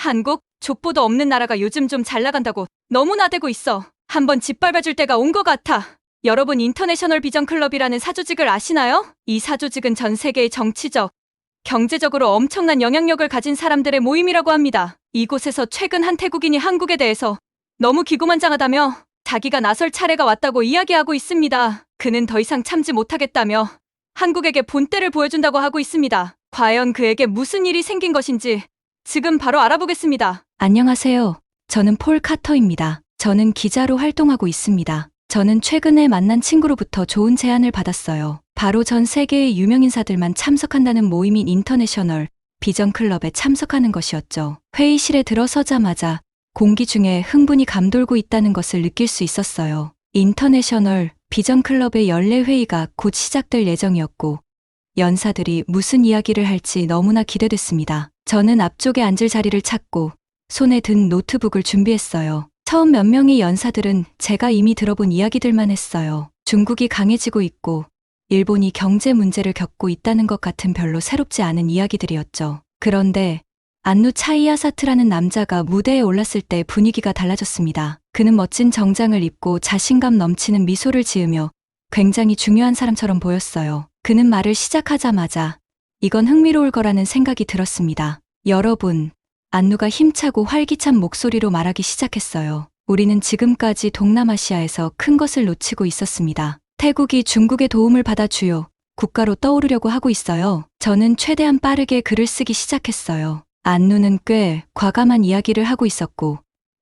한국, 족보도 없는 나라가 요즘 좀 잘 나간다고 너무 나대고 있어. 한번 짓밟아줄 때가 온 것 같아. 여러분 인터내셔널 비전 클럽이라는 사조직을 아시나요? 이 사조직은 전 세계의 정치적, 경제적으로 엄청난 영향력을 가진 사람들의 모임이라고 합니다. 이곳에서 최근 한 태국인이 한국에 대해서 너무 기고만장하다며 자기가 나설 차례가 왔다고 이야기하고 있습니다. 그는 더 이상 참지 못하겠다며 한국에게 본때를 보여준다고 하고 있습니다. 과연 그에게 무슨 일이 생긴 것인지 지금 바로 알아보겠습니다. 안녕하세요. 저는 폴 카터입니다. 저는 기자로 활동하고 있습니다. 저는 최근에 만난 친구로부터 좋은 제안을 받았어요. 바로 전 세계의 유명인사들만 참석한다는 모임인 인터내셔널 비전 클럽에 참석하는 것이었죠. 회의실에 들어서자마자 공기 중에 흥분이 감돌고 있다는 것을 느낄 수 있었어요. 인터내셔널 비전 클럽의 연례 회의가 곧 시작될 예정이었고 연사들이 무슨 이야기를 할지 너무나 기대됐습니다. 저는 앞쪽에 앉을 자리를 찾고 손에 든 노트북을 준비했어요. 처음 몇 명의 연사들은 제가 이미 들어본 이야기들만 했어요. 중국이 강해지고 있고 일본이 경제 문제를 겪고 있다는 것 같은 별로 새롭지 않은 이야기들이었죠. 그런데 안누 차이아사트라는 남자가 무대에 올랐을 때 분위기가 달라졌습니다. 그는 멋진 정장을 입고 자신감 넘치는 미소를 지으며 굉장히 중요한 사람처럼 보였어요. 그는 말을 시작하자마자 이건 흥미로울 거라는 생각이 들었습니다. 여러분, 안누가 힘차고 활기찬 목소리로 말하기 시작했어요. 우리는 지금까지 동남아시아에서 큰 것을 놓치고 있었습니다. 태국이 중국의 도움을 받아 주요 국가로 떠오르려고 하고 있어요. 저는 최대한 빠르게 글을 쓰기 시작했어요. 안누는 꽤 과감한 이야기를 하고 있었고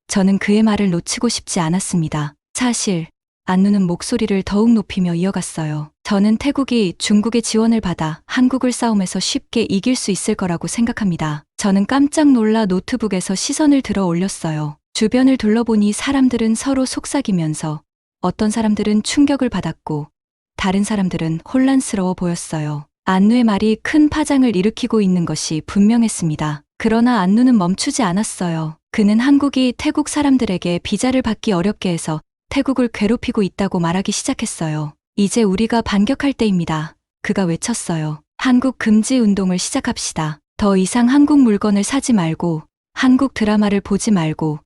저는 그의 말을 놓치고 싶지 않았습니다. 사실 안누는 목소리를 더욱 높이며 이어갔어요. 저는 태국이 중국의 지원을 받아 한국을 싸움에서 쉽게 이길 수 있을 거라고 생각합니다. 저는 깜짝 놀라 노트북에서 시선을 들어 올렸어요. 주변을 둘러보니 사람들은 서로 속삭이면서 어떤 사람들은 충격을 받았고 다른 사람들은 혼란스러워 보였어요. 안누의 말이 큰 파장을 일으키고 있는 것이 분명했습니다. 그러나 안누는 멈추지 않았어요. 그는 한국이 태국 사람들에게 비자를 받기 어렵게 해서 태국을 괴롭히고 있다고 말하기 시작했어요. 이제 우리가 반격할 때입니다. 그가 외쳤어요. 한국 금지 운동을 시작합시다. 더 이상 한국 물건을 사지 말고 한국 드라마를 보지 말고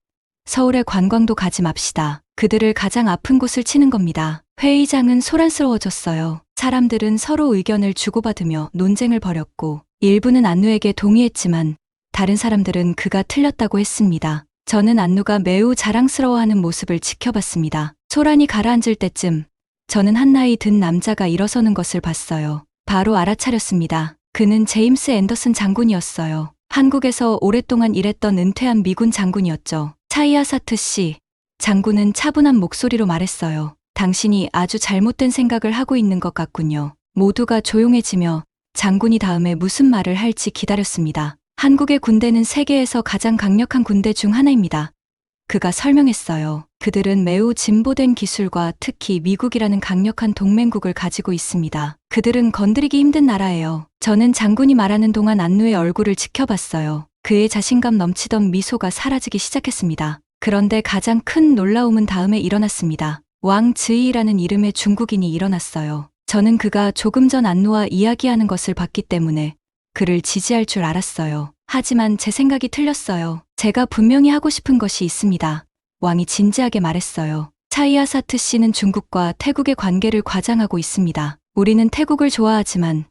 서울에 관광도 가지 맙시다. 그들을 가장 아픈 곳을 치는 겁니다. 회의장은 소란스러워졌어요. 사람들은 서로 의견을 주고받으며 논쟁을 벌였고 일부는 안누에게 동의했지만 다른 사람들은 그가 틀렸다고 했습니다. 저는 안누가 매우 자랑스러워하는 모습을 지켜봤습니다. 소란이 가라앉을 때쯤 저는 한 나이 든 남자가 일어서는 것을 봤어요. 바로 알아차렸습니다. 그는 제임스 앤더슨 장군이었어요. 한국에서 오랫동안 일했던 은퇴한 미군 장군이었죠. 차이아사트 씨, 장군은 차분한 목소리로 말했어요. 당신이 아주 잘못된 생각을 하고 있는 것 같군요. 모두가 조용해지며 장군이 다음에 무슨 말을 할지 기다렸습니다. 한국의 군대는 세계에서 가장 강력한 군대 중 하나입니다. 그가 설명했어요. 그들은 매우 진보된 기술과 특히 미국이라는 강력한 동맹국을 가지고 있습니다. 그들은 건드리기 힘든 나라예요. 저는 장군이 말하는 동안 안누의 얼굴을 지켜봤어요. 그의 자신감 넘치던 미소가 사라지기 시작했습니다. 그런데 가장 큰 놀라움은 다음에 일어났습니다. 왕 즈이라는 이름의 중국인이 일어났어요. 저는 그가 조금 전 안누와 이야기하는 것을 봤기 때문에 그를 지지할 줄 알았어요. 하지만 제 생각이 틀렸어요. 제가 분명히 하고 싶은 것이 있습니다. 왕이 진지하게 말했어요. 차이아사트 씨는 중국과 태국의 관계를 과장하고 있습니다. 우리는 태국을 좋아하지만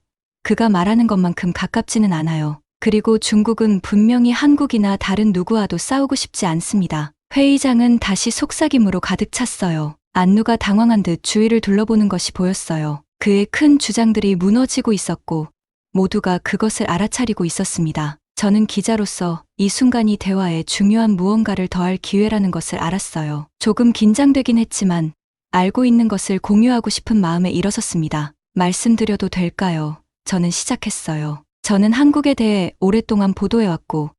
그가 말하는 것만큼 가깝지는 않아요. 그리고 중국은 분명히 한국이나 다른 누구와도 싸우고 싶지 않습니다. 회의장은 다시 속삭임으로 가득 찼어요. 안누가 당황한 듯 주위를 둘러보는 것이 보였어요. 그의 큰 주장들이 무너지고 있었고 모두가 그것을 알아차리고 있었습니다. 저는 기자로서 이 순간이 대화에 중요한 무언가를 더할 기회라는 것을 알았어요. 조금 긴장되긴 했지만 알고 있는 것을 공유하고 싶은 마음에 일어섰습니다. 말씀드려도 될까요? 저는 시작했어요. 저는 한국에 대해 오랫동안 보도해왔고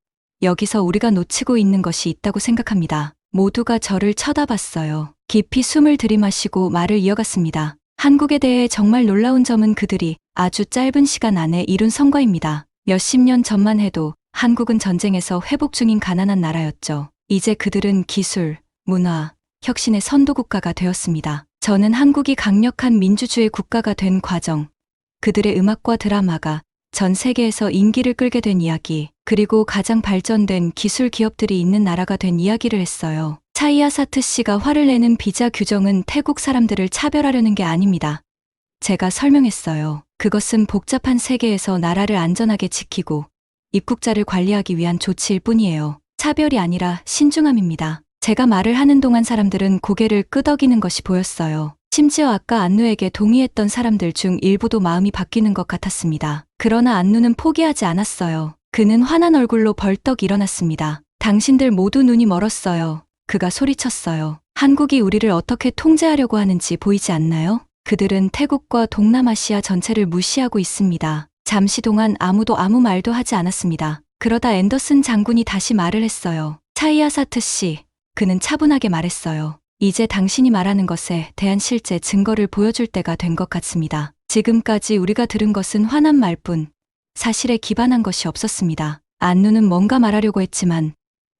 여기서 우리가 놓치고 있는 것이 있다고 생각합니다. 모두가 저를 쳐다봤어요. 깊이 숨을 들이마시고 말을 이어갔습니다. 한국에 대해 정말 놀라운 점은 그들이 아주 짧은 시간 안에 이룬 성과입니다. 몇십 년 전만 해도 한국은 전쟁에서 회복 중인 가난한 나라였죠. 이제 그들은 기술, 문화, 혁신의 선도국가가 되었습니다. 저는 한국이 강력한 민주주의 국가가 된 과정, 그들의 음악과 드라마가 전 세계에서 인기를 끌게 된 이야기, 그리고 가장 발전된 기술 기업들이 있는 나라가 된 이야기를 했어요. 차이아 사트 씨가 화를 내는 비자 규정은 태국 사람들을 차별하려는 게 아닙니다. 제가 설명했어요. 그것은 복잡한 세계에서 나라를 안전하게 지키고 입국자를 관리하기 위한 조치일 뿐이에요. 차별이 아니라 신중함입니다. 제가 말을 하는 동안 사람들은 고개를 끄덕이는 것이 보였어요. 심지어 아까 안누에게 동의했던 사람들 중 일부도 마음이 바뀌는 것 같았습니다. 그러나 안누는 포기하지 않았어요. 그는 환한 얼굴로 벌떡 일어났습니다. 당신들 모두 눈이 멀었어요. 그가 소리쳤어요. 한국이 우리를 어떻게 통제하려고 하는지 보이지 않나요? 그들은 태국과 동남아시아 전체를 무시하고 있습니다. 잠시 동안 아무도 아무 말도 하지 않았습니다. 그러다 앤더슨 장군이 다시 말을 했어요. 차이아 사트 씨, 그는 차분하게 말했어요. 이제 당신이 말하는 것에 대한 실제 증거를 보여줄 때가 된 것 같습니다. 지금까지 우리가 들은 것은 화난 말뿐 사실에 기반한 것이 없었습니다. 안누는 뭔가 말하려고 했지만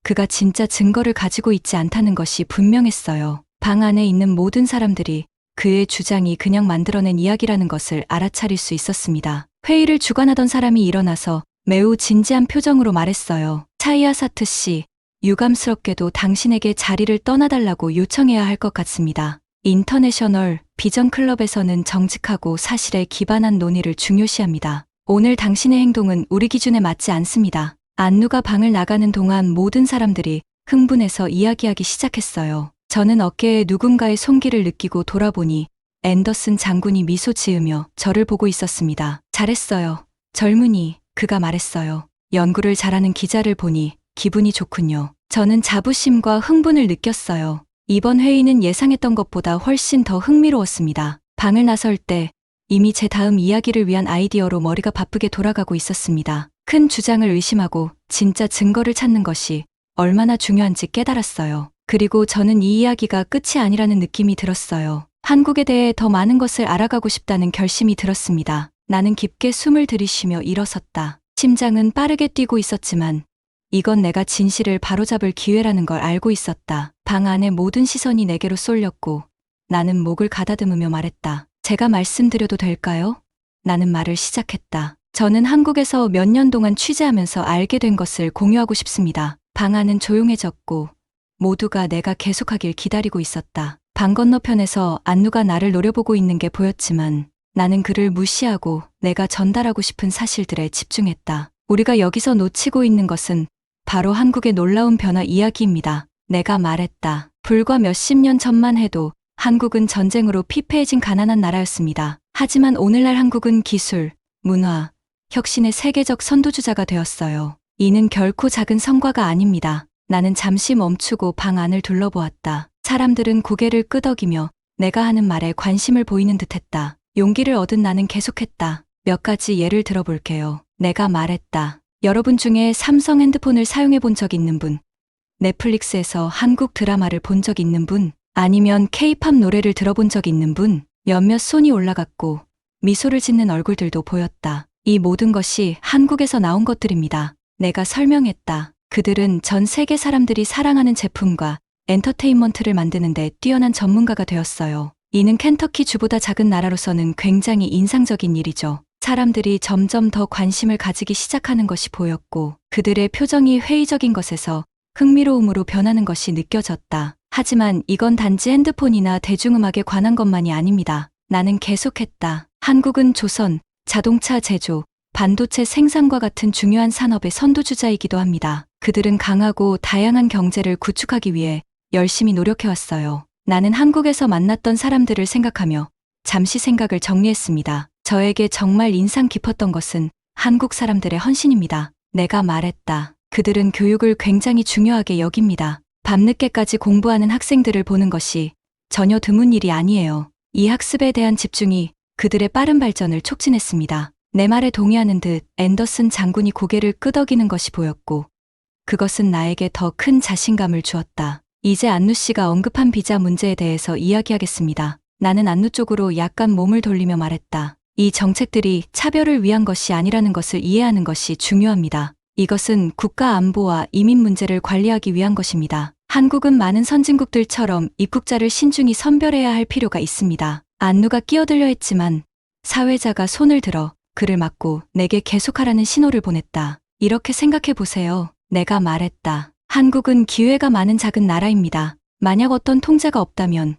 그가 진짜 증거를 가지고 있지 않다는 것이 분명했어요. 방 안에 있는 모든 사람들이 그의 주장이 그냥 만들어낸 이야기라는 것을 알아차릴 수 있었습니다. 회의를 주관하던 사람이 일어나서 매우 진지한 표정으로 말했어요. 차이아 사트 씨, 유감스럽게도 당신에게 자리를 떠나달라고 요청해야 할 것 같습니다. 인터내셔널 비전 클럽에서는 정직하고 사실에 기반한 논의를 중요시합니다. 오늘 당신의 행동은 우리 기준에 맞지 않습니다. 안누가 방을 나가는 동안 모든 사람들이 흥분해서 이야기하기 시작했어요. 저는 어깨에 누군가의 손길을 느끼고 돌아보니 앤더슨 장군이 미소 지으며 저를 보고 있었습니다. 잘했어요. 젊은이, 그가 말했어요. 연구를 잘하는 기자를 보니 기분이 좋군요. 저는 자부심과 흥분을 느꼈어요. 이번 회의는 예상했던 것보다 훨씬 더 흥미로웠습니다. 방을 나설 때 이미 제 다음 이야기를 위한 아이디어로 머리가 바쁘게 돌아가고 있었습니다. 큰 주장을 의심하고 진짜 증거를 찾는 것이 얼마나 중요한지 깨달았어요. 그리고 저는 이 이야기가 끝이 아니라는 느낌이 들었어요. 한국에 대해 더 많은 것을 알아가고 싶다는 결심이 들었습니다. 나는 깊게 숨을 들이쉬며 일어섰다. 심장은 빠르게 뛰고 있었지만 이건 내가 진실을 바로잡을 기회라는 걸 알고 있었다. 방 안의 모든 시선이 내게로 쏠렸고 나는 목을 가다듬으며 말했다. 제가 말씀드려도 될까요? 나는 말을 시작했다. 저는 한국에서 몇 년 동안 취재하면서 알게 된 것을 공유하고 싶습니다. 방 안은 조용해졌고 모두가 내가 계속하길 기다리고 있었다. 방 건너편에서 안누가 나를 노려보고 있는 게 보였지만 나는 그를 무시하고 내가 전달하고 싶은 사실들에 집중했다. 우리가 여기서 놓치고 있는 것은 바로 한국의 놀라운 변화 이야기입니다. 내가 말했다. 불과 몇십 년 전만 해도 한국은 전쟁으로 피폐해진 가난한 나라였습니다. 하지만 오늘날 한국은 기술, 문화, 혁신의 세계적 선두주자가 되었어요. 이는 결코 작은 성과가 아닙니다. 나는 잠시 멈추고 방 안을 둘러보았다. 사람들은 고개를 끄덕이며 내가 하는 말에 관심을 보이는 듯했다. 용기를 얻은 나는 계속했다. 몇 가지 예를 들어볼게요. 내가 말했다. 여러분 중에 삼성 핸드폰을 사용해 본 적 있는 분, 넷플릭스에서 한국 드라마를 본 적 있는 분, 아니면 K-팝 노래를 들어본 적 있는 분, 몇몇 손이 올라갔고 미소를 짓는 얼굴들도 보였다. 이 모든 것이 한국에서 나온 것들입니다. 내가 설명했다. 그들은 전 세계 사람들이 사랑하는 제품과 엔터테인먼트를 만드는데 뛰어난 전문가가 되었어요. 이는 켄터키 주보다 작은 나라로서는 굉장히 인상적인 일이죠. 사람들이 점점 더 관심을 가지기 시작하는 것이 보였고 그들의 표정이 회의적인 것에서 흥미로움으로 변하는 것이 느껴졌다. 하지만 이건 단지 핸드폰이나 대중음악에 관한 것만이 아닙니다. 나는 계속했다. 한국은 조선, 자동차 제조, 반도체 생산과 같은 중요한 산업의 선두주자이기도 합니다. 그들은 강하고 다양한 경제를 구축하기 위해 열심히 노력해왔어요. 나는 한국에서 만났던 사람들을 생각하며 잠시 생각을 정리했습니다. 저에게 정말 인상 깊었던 것은 한국 사람들의 헌신입니다. 내가 말했다. 그들은 교육을 굉장히 중요하게 여깁니다. 밤늦게까지 공부하는 학생들을 보는 것이 전혀 드문 일이 아니에요. 이 학습에 대한 집중이 그들의 빠른 발전을 촉진했습니다. 내 말에 동의하는 듯 앤더슨 장군이 고개를 끄덕이는 것이 보였고 그것은 나에게 더 큰 자신감을 주었다. 이제 안누 씨가 언급한 비자 문제에 대해서 이야기하겠습니다. 나는 안누 쪽으로 약간 몸을 돌리며 말했다. 이 정책들이 차별을 위한 것이 아니라는 것을 이해하는 것이 중요합니다. 이것은 국가 안보와 이민 문제를 관리하기 위한 것입니다. 한국은 많은 선진국들처럼 입국자를 신중히 선별해야 할 필요가 있습니다. 안누가 끼어들려 했지만 사회자가 손을 들어 그를 막고 내게 계속하라는 신호를 보냈다. 이렇게 생각해 보세요. 내가 말했다. 한국은 기회가 많은 작은 나라입니다. 만약 어떤 통제가 없다면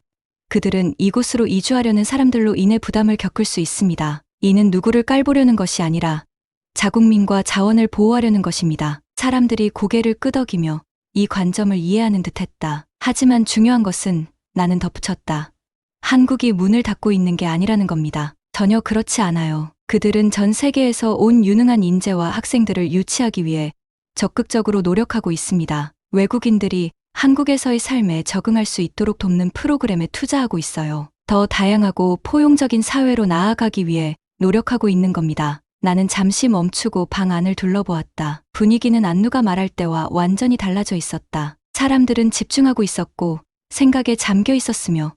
그들은 이곳으로 이주하려는 사람들로 인해 부담을 겪을 수 있습니다. 이는 누구를 깔보려는 것이 아니라 자국민과 자원을 보호하려는 것입니다. 사람들이 고개를 끄덕이며 이 관점을 이해하는 듯했다. 하지만 중요한 것은 나는 덧붙였다. 한국이 문을 닫고 있는 게 아니라는 겁니다. 전혀 그렇지 않아요. 그들은 전 세계에서 온 유능한 인재와 학생들을 유치하기 위해 적극적으로 노력하고 있습니다. 외국인들이 한국에서의 삶에 적응할 수 있도록 돕는 프로그램에 투자하고 있어요. 더 다양하고 포용적인 사회로 나아가기 위해 노력하고 있는 겁니다. 나는 잠시 멈추고 방 안을 둘러보았다. 분위기는 안누가 말할 때와 완전히 달라져 있었다. 사람들은 집중하고 있었고 생각에 잠겨 있었으며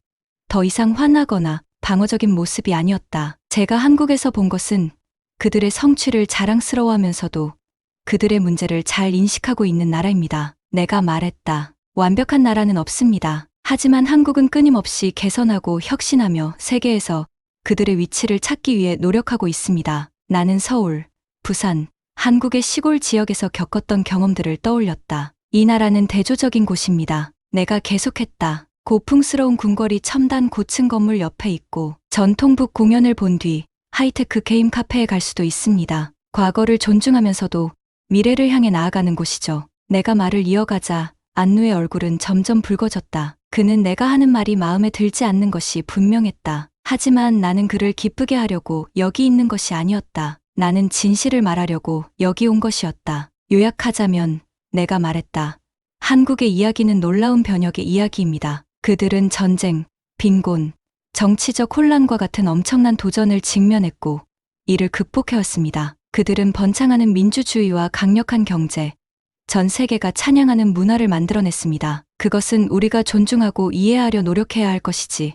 더 이상 화나거나 방어적인 모습이 아니었다. 제가 한국에서 본 것은 그들의 성취를 자랑스러워하면서도 그들의 문제를 잘 인식하고 있는 나라입니다. 내가 말했다. 완벽한 나라는 없습니다. 하지만 한국은 끊임없이 개선하고 혁신하며 세계에서 그들의 위치를 찾기 위해 노력하고 있습니다. 나는 서울, 부산, 한국의 시골 지역에서 겪었던 경험들을 떠올렸다. 이 나라는 대조적인 곳입니다. 내가 계속했다. 고풍스러운 궁궐이 첨단 고층 건물 옆에 있고 전통북 공연을 본 뒤 하이테크 게임 카페에 갈 수도 있습니다. 과거를 존중하면서도 미래를 향해 나아가는 곳이죠. 내가 말을 이어가자 안누의 얼굴은 점점 붉어졌다. 그는 내가 하는 말이 마음에 들지 않는 것이 분명했다. 하지만 나는 그를 기쁘게 하려고 여기 있는 것이 아니었다. 나는 진실을 말하려고 여기 온 것이었다. 요약하자면 내가 말했다. 한국의 이야기는 놀라운 변혁의 이야기입니다. 그들은 전쟁, 빈곤, 정치적 혼란과 같은 엄청난 도전을 직면했고 이를 극복해왔습니다. 그들은 번창하는 민주주의와 강력한 경제, 전 세계가 찬양하는 문화를 만들어냈습니다. 그것은 우리가 존중하고 이해하려 노력해야 할 것이지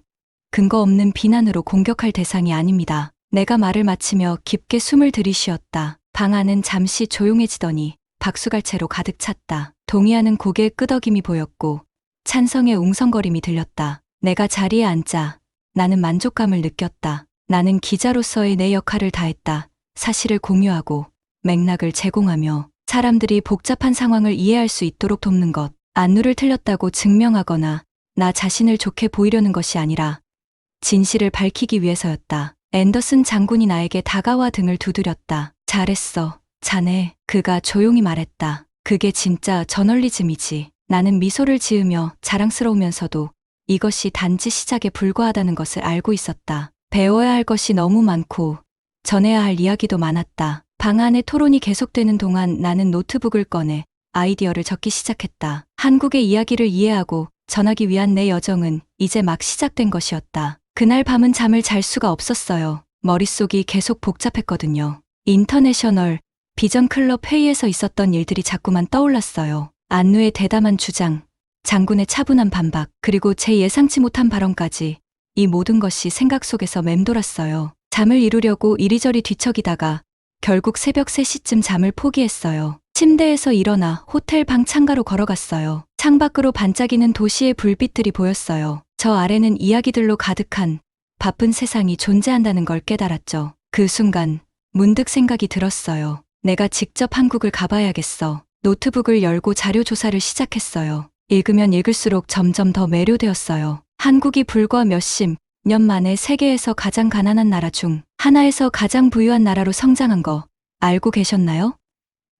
근거 없는 비난으로 공격할 대상이 아닙니다. 내가 말을 마치며 깊게 숨을 들이쉬었다. 방 안은 잠시 조용해지더니 박수갈채로 가득 찼다. 동의하는 고개의 끄덕임이 보였고 찬성의 웅성거림이 들렸다. 내가 자리에 앉자 나는 만족감을 느꼈다. 나는 기자로서의 내 역할을 다했다. 사실을 공유하고 맥락을 제공하며 사람들이 복잡한 상황을 이해할 수 있도록 돕는 것. 안누를 틀렸다고 증명하거나 나 자신을 좋게 보이려는 것이 아니라 진실을 밝히기 위해서였다. 앤더슨 장군이 나에게 다가와 등을 두드렸다. 잘했어, 자네. 그가 조용히 말했다. 그게 진짜 저널리즘이지. 나는 미소를 지으며 자랑스러우면서도 이것이 단지 시작에 불과하다는 것을 알고 있었다. 배워야 할 것이 너무 많고 전해야 할 이야기도 많았다. 방 안의 토론이 계속되는 동안 나는 노트북을 꺼내 아이디어를 적기 시작했다. 한국의 이야기를 이해하고 전하기 위한 내 여정은 이제 막 시작된 것이었다. 그날 밤은 잠을 잘 수가 없었어요. 머릿속이 계속 복잡했거든요. 인터내셔널 비전 클럽 회의에서 있었던 일들이 자꾸만 떠올랐어요. 안누의 대담한 주장, 장군의 차분한 반박, 그리고 제 예상치 못한 발언까지 이 모든 것이 생각 속에서 맴돌았어요. 잠을 이루려고 이리저리 뒤척이다가 결국 새벽 3시쯤 잠을 포기했어요. 침대에서 일어나 호텔 방 창가로 걸어갔어요. 창밖으로 반짝이는 도시의 불빛들이 보였어요. 저 아래는 이야기들로 가득한 바쁜 세상이 존재한다는 걸 깨달았죠. 그 순간 문득 생각이 들었어요. 내가 직접 한국을 가봐야겠어. 노트북을 열고 자료 조사를 시작했어요. 읽으면 읽을수록 점점 더 매료되었어요. 한국이 불과 몇십 년 만에 세계에서 가장 가난한 나라 중 하나에서 가장 부유한 나라로 성장한 거 알고 계셨나요?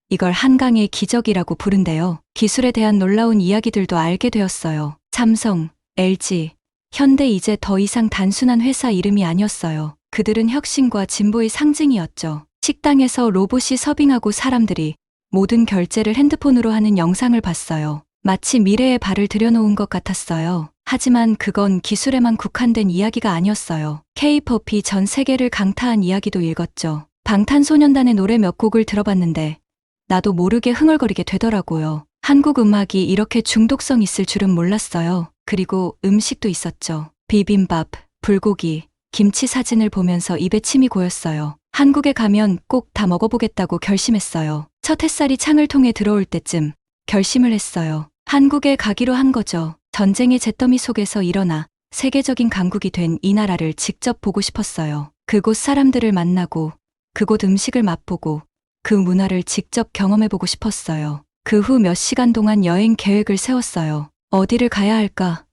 이걸 한강의 기적이라고 부른대요. 기술에 대한 놀라운 이야기들도 알게 되었어요. 삼성, LG, 현대 이제 더 이상 단순한 회사 이름이 아니었어요. 그들은 혁신과 진보의 상징이었죠. 식당에서 로봇이 서빙하고 사람들이 모든 결제를 핸드폰으로 하는 영상을 봤어요. 마치 미래에 발을 들여놓은 것 같았어요. 하지만 그건 기술에만 국한된 이야기가 아니었어요. K-팝이 전 세계를 강타한 이야기도 읽었죠. 방탄소년단의 노래 몇 곡을 들어봤는데 나도 모르게 흥얼거리게 되더라고요. 한국 음악이 이렇게 중독성 있을 줄은 몰랐어요. 그리고 음식도 있었죠. 비빔밥, 불고기, 김치 사진을 보면서 입에 침이 고였어요. 한국에 가면 꼭 다 먹어보겠다고 결심했어요. 첫 햇살이 창을 통해 들어올 때쯤 결심을 했어요. 한국에 가기로 한 거죠. 전쟁의 잿더미 속에서 일어나 세계적인 강국이 된 이 나라를 직접 보고 싶었어요. 그곳 사람들을 만나고 그곳 음식을 맛보고 그 문화를 직접 경험해보고 싶었어요. 그 후 몇 시간 동안 여행 계획을 세웠어요. 어디를 가야 할까?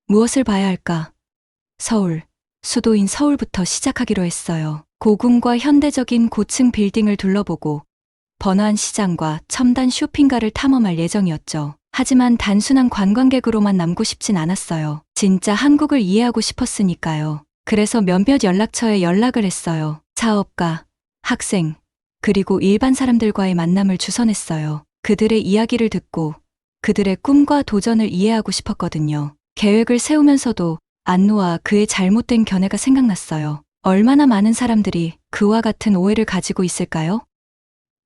무엇을 봐야 할까? 서울, 수도인 서울부터 시작하기로 했어요. 고궁과 현대적인 고층 빌딩을 둘러보고 번화한 시장과 첨단 쇼핑가를 탐험할 예정이었죠. 하지만 단순한 관광객으로만 남고 싶진 않았어요. 진짜 한국을 이해하고 싶었으니까요. 그래서 몇몇 연락처에 연락을 했어요. 사업가, 학생, 그리고 일반 사람들과의 만남을 주선했어요. 그들의 이야기를 듣고 그들의 꿈과 도전을 이해하고 싶었거든요. 계획을 세우면서도 안노와 그의 잘못된 견해가 생각났어요. 얼마나 많은 사람들이 그와 같은 오해를 가지고 있을까요?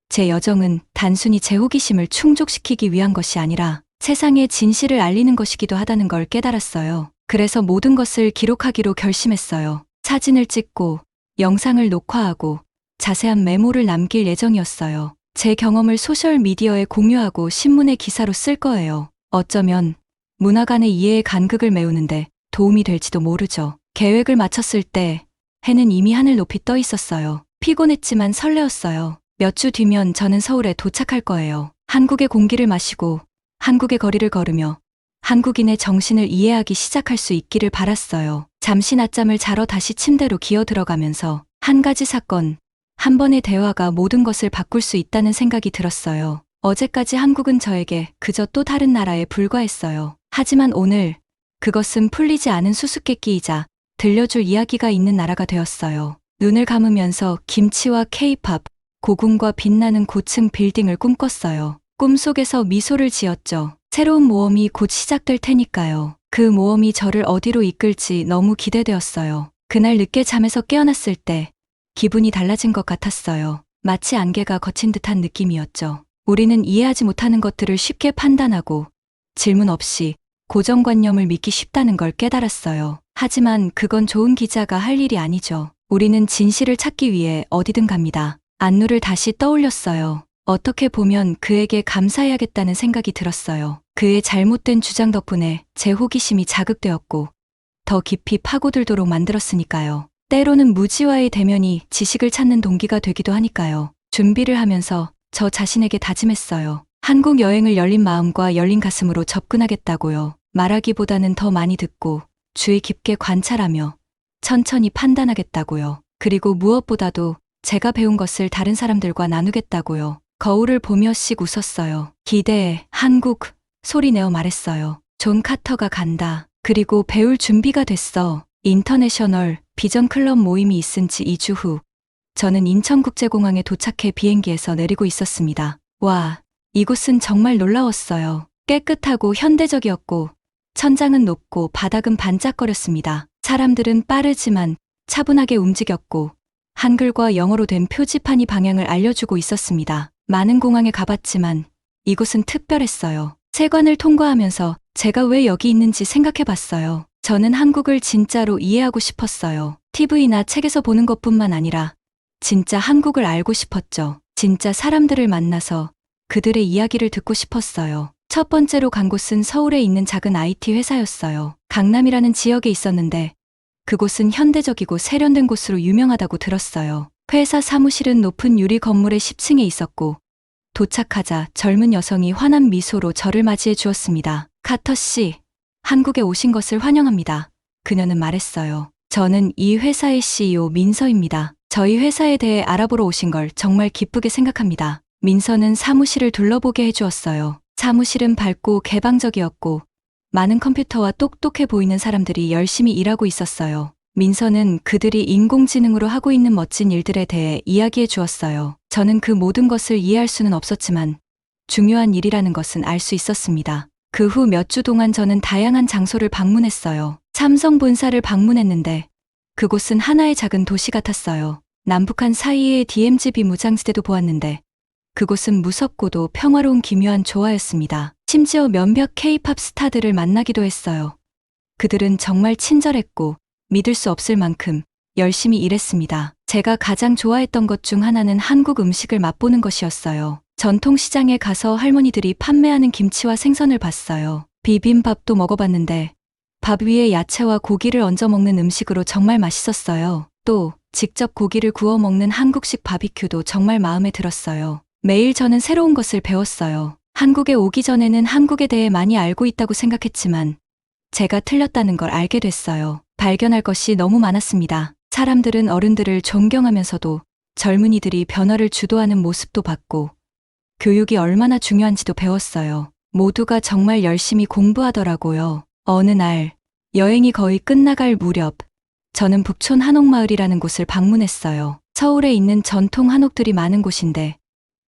제 여정은 단순히 제 호기심을 충족시키기 위한 것이 아니라 세상에 진실을 알리는 것이기도 하다는 걸 깨달았어요. 그래서 모든 것을 기록하기로 결심했어요. 사진을 찍고 영상을 녹화하고 자세한 메모를 남길 예정이었어요. 제 경험을 소셜미디어에 공유하고 신문의 기사로 쓸 거예요. 어쩌면 문화 간의 이해의 간극을 메우는데 도움이 될지도 모르죠. 계획을 마쳤을 때 해는 이미 하늘 높이 떠 있었어요. 피곤했지만 설레었어요. 몇 주 뒤면 저는 서울에 도착할 거예요. 한국의 공기를 마시고 한국의 거리를 걸으며 한국인의 정신을 이해하기 시작할 수 있기를 바랐어요. 잠시 낮잠을 자러 다시 침대로 기어 들어가면서 한 가지 사건, 한 번의 대화가 모든 것을 바꿀 수 있다는 생각이 들었어요. 어제까지 한국은 저에게 그저 또 다른 나라에 불과했어요. 하지만 오늘 그것은 풀리지 않은 수수께끼이자 들려줄 이야기가 있는 나라가 되었어요. 눈을 감으면서 김치와 케이팝, 고궁과 빛나는 고층 빌딩을 꿈꿨어요. 꿈속에서 미소를 지었죠. 새로운 모험이 곧 시작될 테니까요. 그 모험이 저를 어디로 이끌지 너무 기대되었어요. 그날 늦게 잠에서 깨어났을 때 기분이 달라진 것 같았어요. 마치 안개가 거친 듯한 느낌이었죠. 우리는 이해하지 못하는 것들을 쉽게 판단하고 질문 없이 고정관념을 믿기 쉽다는 걸 깨달았어요. 하지만 그건 좋은 기자가 할 일이 아니죠. 우리는 진실을 찾기 위해 어디든 갑니다. 안누를 다시 떠올렸어요. 어떻게 보면 그에게 감사해야겠다는 생각이 들었어요. 그의 잘못된 주장 덕분에 제 호기심이 자극되었고 더 깊이 파고들도록 만들었으니까요. 때로는 무지와의 대면이 지식을 찾는 동기가 되기도 하니까요. 준비를 하면서 저 자신에게 다짐했어요. 한국 여행을 열린 마음과 열린 가슴으로 접근하겠다고요. 말하기보다는 더 많이 듣고 주의 깊게 관찰하며 천천히 판단하겠다고요. 그리고 무엇보다도 제가 배운 것을 다른 사람들과 나누겠다고요. 거울을 보며 씩 웃었어요. 기대해, 한국, 소리내어 말했어요. 존 카터가 간다. 그리고 배울 준비가 됐어. 인터내셔널 비전 클럽 모임이 있은 지 2주 후, 저는 인천국제공항에 도착해 비행기에서 내리고 있었습니다. 와, 이곳은 정말 놀라웠어요. 깨끗하고 현대적이었고, 천장은 높고 바닥은 반짝거렸습니다. 사람들은 빠르지만 차분하게 움직였고, 한글과 영어로 된 표지판이 방향을 알려주고 있었습니다. 많은 공항에 가봤지만 이곳은 특별했어요. 세관을 통과하면서 제가 왜 여기 있는지 생각해 봤어요. 저는 한국을 진짜로 이해하고 싶었어요. TV나 책에서 보는 것뿐만 아니라 진짜 한국을 알고 싶었죠. 진짜 사람들을 만나서 그들의 이야기를 듣고 싶었어요. 첫 번째로 간 곳은 서울에 있는 작은 IT 회사였어요. 강남이라는 지역에 있었는데 그곳은 현대적이고 세련된 곳으로 유명하다고 들었어요. 회사 사무실은 높은 유리 건물의 10층에 있었고 도착하자 젊은 여성이 환한 미소로 저를 맞이해 주었습니다. 카터 씨, 한국에 오신 것을 환영합니다. 그녀는 말했어요. 저는 이 회사의 CEO 민서입니다. 저희 회사에 대해 알아보러 오신 걸 정말 기쁘게 생각합니다. 민서는 사무실을 둘러보게 해주었어요. 사무실은 밝고 개방적이었고 많은 컴퓨터와 똑똑해 보이는 사람들이 열심히 일하고 있었어요. 민서는 그들이 인공지능으로 하고 있는 멋진 일들에 대해 이야기해 주었어요. 저는 그 모든 것을 이해할 수는 없었지만 중요한 일이라는 것은 알 수 있었습니다. 그 후 몇 주 동안 저는 다양한 장소를 방문했어요. 삼성 본사를 방문했는데 그곳은 하나의 작은 도시 같았어요. 남북한 사이의 DMZ 비무장지대도 보았는데 그곳은 무섭고도 평화로운 기묘한 조화였습니다. 심지어 몇몇 K-팝 스타들을 만나기도 했어요. 그들은 정말 친절했고 믿을 수 없을 만큼 열심히 일했습니다. 제가 가장 좋아했던 것 중 하나는 한국 음식을 맛보는 것이었어요. 전통시장에 가서 할머니들이 판매하는 김치와 생선을 봤어요. 비빔밥도 먹어봤는데 밥 위에 야채와 고기를 얹어 먹는 음식으로 정말 맛있었어요. 또 직접 고기를 구워 먹는 한국식 바비큐도 정말 마음에 들었어요. 매일 저는 새로운 것을 배웠어요. 한국에 오기 전에는 한국에 대해 많이 알고 있다고 생각했지만 제가 틀렸다는 걸 알게 됐어요. 발견할 것이 너무 많았습니다. 사람들은 어른들을 존경하면서도 젊은이들이 변화를 주도하는 모습도 봤고 교육이 얼마나 중요한지도 배웠어요. 모두가 정말 열심히 공부하더라고요. 어느 날 여행이 거의 끝나갈 무렵 저는 북촌 한옥마을이라는 곳을 방문했어요. 서울에 있는 전통 한옥들이 많은 곳인데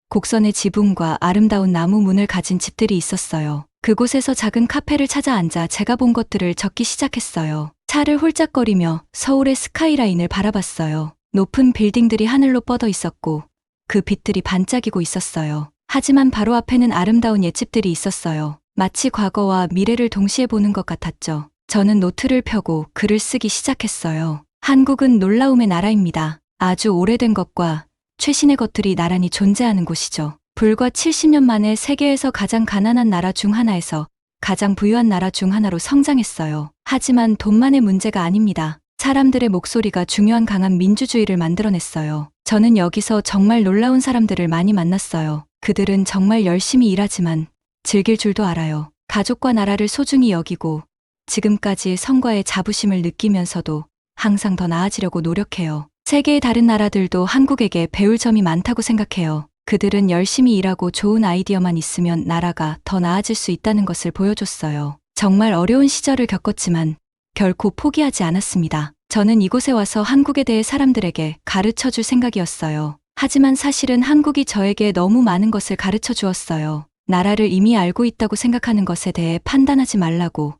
곡선의 지붕과 아름다운 나무 문을 가진 집들이 있었어요. 그곳에서 작은 카페를 찾아 앉아 제가 본 것들을 적기 시작했어요. 차를 홀짝거리며 서울의 스카이라인을 바라봤어요. 높은 빌딩들이 하늘로 뻗어 있었고 그 빛들이 반짝이고 있었어요. 하지만 바로 앞에는 아름다운 옛집들이 있었어요. 마치 과거와 미래를 동시에 보는 것 같았죠. 저는 노트를 펴고 글을 쓰기 시작했어요. 한국은 놀라움의 나라입니다. 아주 오래된 것과 최신의 것들이 나란히 존재하는 곳이죠. 불과 70년 만에 세계에서 가장 가난한 나라 중 하나에서 가장 부유한 나라 중 하나로 성장했어요. 하지만 돈만의 문제가 아닙니다. 사람들의 목소리가 중요한 강한 민주주의를 만들어냈어요. 저는 여기서 정말 놀라운 사람들을 많이 만났어요. 그들은 정말 열심히 일하지만 즐길 줄도 알아요. 가족과 나라를 소중히 여기고 지금까지의 성과의 자부심을 느끼면서도 항상 더 나아지려고 노력해요. 세계의 다른 나라들도 한국에게 배울 점이 많다고 생각해요. 그들은 열심히 일하고 좋은 아이디어만 있으면 나라가 더 나아질 수 있다는 것을 보여줬어요. 정말 어려운 시절을 겪었지만 결코 포기하지 않았습니다. 저는 이곳에 와서 한국에 대해 사람들에게 가르쳐 줄 생각이었어요. 하지만 사실은 한국이 저에게 너무 많은 것을 가르쳐 주었어요. 나라를 이미 알고 있다고 생각하는 것에 대해 판단하지 말라고,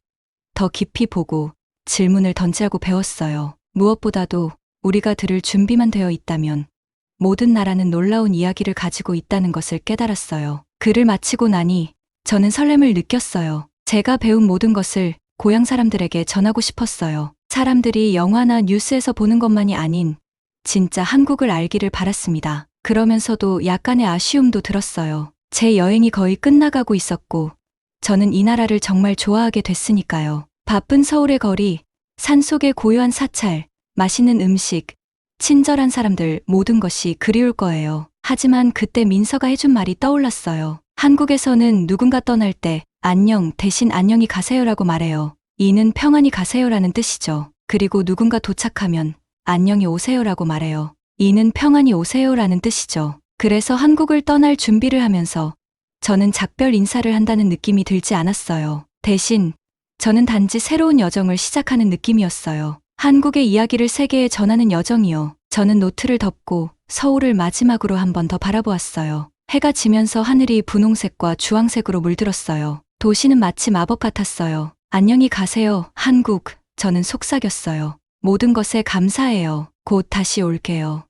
더 깊이 보고 질문을 던지라고 배웠어요. 무엇보다도 우리가 들을 준비만 되어 있다면 모든 나라는 놀라운 이야기를 가지고 있다는 것을 깨달았어요. 글을 마치고 나니 저는 설렘을 느꼈어요. 제가 배운 모든 것을 고향 사람들에게 전하고 싶었어요. 사람들이 영화나 뉴스에서 보는 것만이 아닌 진짜 한국을 알기를 바랐습니다. 그러면서도 약간의 아쉬움도 들었어요. 제 여행이 거의 끝나가고 있었고 저는 이 나라를 정말 좋아하게 됐으니까요. 바쁜 서울의 거리, 산속의 고요한 사찰, 맛있는 음식, 친절한 사람들 모든 것이 그리울 거예요. 하지만 그때 민서가 해준 말이 떠올랐어요. 한국에서는 누군가 떠날 때 안녕 대신 안녕히 가세요라고 말해요. 이는 평안히 가세요라는 뜻이죠. 그리고 누군가 도착하면 안녕히 오세요라고 말해요. 이는 평안히 오세요라는 뜻이죠. 그래서 한국을 떠날 준비를 하면서 저는 작별 인사를 한다는 느낌이 들지 않았어요. 대신 저는 단지 새로운 여정을 시작하는 느낌이었어요. 한국의 이야기를 세계에 전하는 여정이요. 저는 노트를 덮고 서울을 마지막으로 한 번 더 바라보았어요. 해가 지면서 하늘이 분홍색과 주황색으로 물들었어요. 도시는 마치 마법 같았어요. 안녕히 가세요, 한국. 저는 속삭였어요. 모든 것에 감사해요. 곧 다시 올게요.